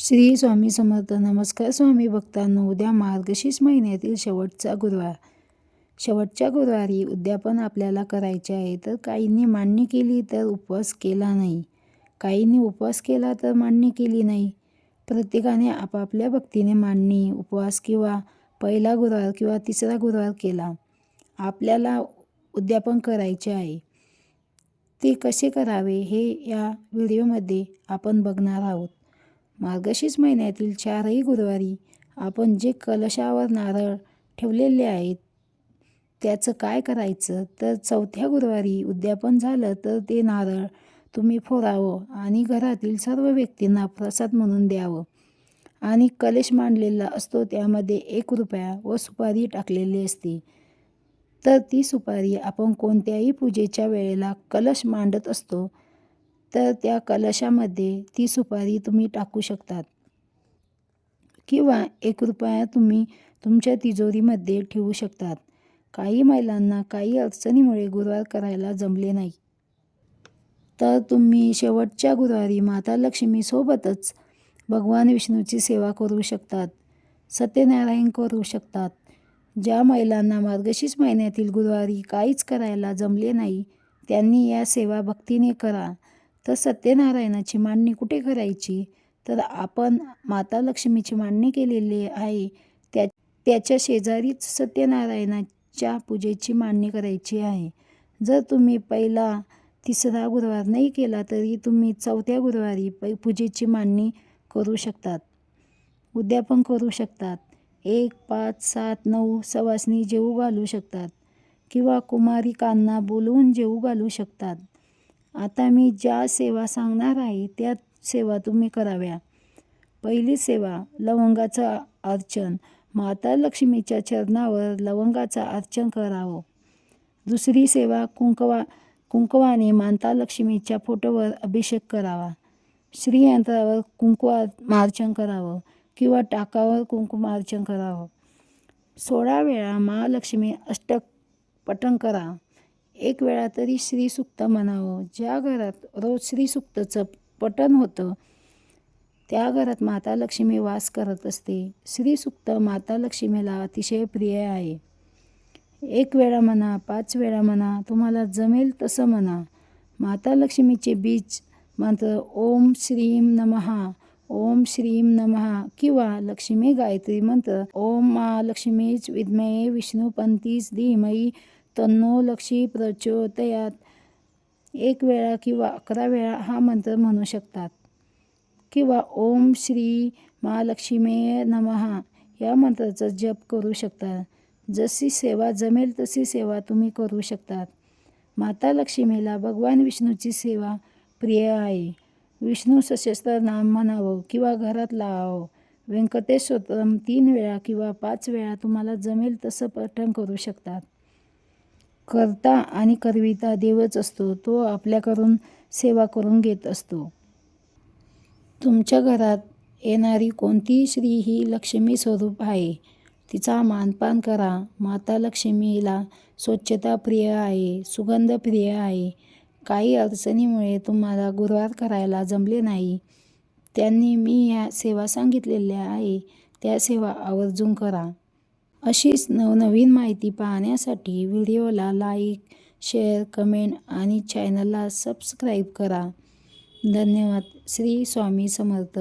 श्री स्वामी समर्थ. नमस्कार स्वामी भक्तांनो. उद्या मार्गशीर्ष महिन्यातील शेवटचा गुरुवार. शेवटच्या गुरुवारी उद्यापन आपल्याला करायचे आहे. तर काहींनी मान्य केली तर उपवास केला नाही, काहींनी उपवास केला तर मान्य केली नाही. प्रत्येकाने आपापल्या भक्तीने मांडणी, उपवास किंवा पहिला गुरुवार किंवा तिसरा गुरुवार केला. आपल्याला उद्यापन करायचे आहे. ते कसे करावे हे या व्हिडिओमध्ये आपण बघणार आहोत. मार्गशीर्ष महिन्यातील 4ही गुरुवारी आपण जे कलशावर नारळ ठेवलेले आहेत त्याचं काय करायचं, तर चौथ्या गुरुवारी उद्यापन झालं तर ते नारळ तुम्ही फोडावं आणि घरातील सर्व व्यक्तींना प्रसाद म्हणून द्यावं. आणि कलश मांडलेला असतो त्यामध्ये 1 रुपया व सुपारी टाकलेली असते. तर ती सुपारी आपण कोणत्याही पूजेच्या वेळेला कलश मांडत असतो तर त्या कलशामध्ये ती सुपारी तुम्ही टाकू शकतात किंवा 1 रुपया तुम्ही तुमच्या तिजोरीमध्ये ठेवू शकतात. काही महिलांना काही अडचणीमुळे गुरुवार करायला जमले नाही, तर तुम्ही शेवटच्या गुरुवारी माता लक्ष्मीसोबतच भगवान विष्णूची सेवा करू शकतात, सत्यनारायण करू शकतात. ज्या महिलांना मार्गशीर्ष महिन्यातील गुरुवारी काहीच करायला जमले नाही त्यांनी या सेवा भक्तीने करा. तर सत्यनारायणाची मांडणी कुठे करायची, तर आपण माता लक्ष्मीची मांडणी केलेली आहे त्याच्या शेजारीच सत्यनारायणाच्या पूजेची मांडणी करायची आहे. जर तुम्ही पहिला तिसरा गुरुवार नाही केला तरी तुम्ही चौथ्या गुरुवारी पूजेची मांडणी करू शकतात, उद्यापन करू शकतात. 1, 5, 7, 9 सवासणी जेवू घालू शकतात किंवा कुमारिकांना बोलवून जेवू घालू शकतात. आता मी ज्या सेवा सांगणार आहे त्या सेवा तुम्ही कराव्या. पहिली सेवा, लवंगाचं अर्चन. माता लक्ष्मीच्या चरणावर लवंगाचं अर्चन करावं. दुसरी सेवा, कुंकवाने माता लक्ष्मीच्या फोटोवर अभिषेक करावा. श्रीयंत्रावर कुंकुमार्चन करावं किंवा टाकावर कुंकुमार्चन करावं. 16 वेळा महालक्ष्मी अष्टक पठण करा. 1 वेळा तरी श्रीसूक्त म्हणावं. ज्या घरात रोज श्रीसूक्तचं पठण होतं त्या घरात माता लक्ष्मी वास करत असते. श्रीसूक्त माता लक्ष्मीला अतिशय प्रिय आहे. 1 वेळा म्हणा, 5 वेळा म्हणा, तुम्हाला जमेल तसं म्हणा. माता लक्ष्मीचे बीज मंत्र ओम श्रीम नमः, ओम श्रीम नमः किंवा लक्ष्मी गायत्री मंत्र ओम महालक्ष्मीच विद्महे विष्णुपंथीच धीमहि तन्नो लक्ष्मी प्रचोदयात 1 वेळा किंवा 11 वेळा हा मंत्र म्हणू शकतात. किंवा ओम श्री महालक्ष्मी नमः या मंत्राचा जप करू शकता. जशी सेवा जमेल तशी सेवा तुम्ही करू शकतात. माता लक्ष्मीला भगवान विष्णूची सेवा प्रिय आहे. विष्णू सहस्त्र नाम म्हणावं किंवा घरात लावावं. व्यंकटेश स्तोत्रम 3 वेळा किंवा 5 वेळा तुम्हाला जमेल तसं पठण करू शकतात. करता आणि करविता देवच असतो, तो आपल्याकडून सेवा करून घेत असतो. तुमच्या घरात येणारी कोणतीही स्त्री ही लक्ष्मी स्वरूप आहे, तिचा मानपान करा. माता लक्ष्मीला स्वच्छता प्रिय आहे, सुगंध प्रिय आहे. काही अडचणीमुळे तुम्हाला गुरुवार करायला जमले नाही त्यांनी मी या सेवा सांगितलेल्या आहे त्या सेवा आवर्जून करा. अशीच नवनवीन माहिती पाहण्यासाठी व्हिडिओला लाईक, शेअर, कमेंट आणि चॅनलला सबस्क्राईब करा. धन्यवाद. श्री स्वामी समर्थ.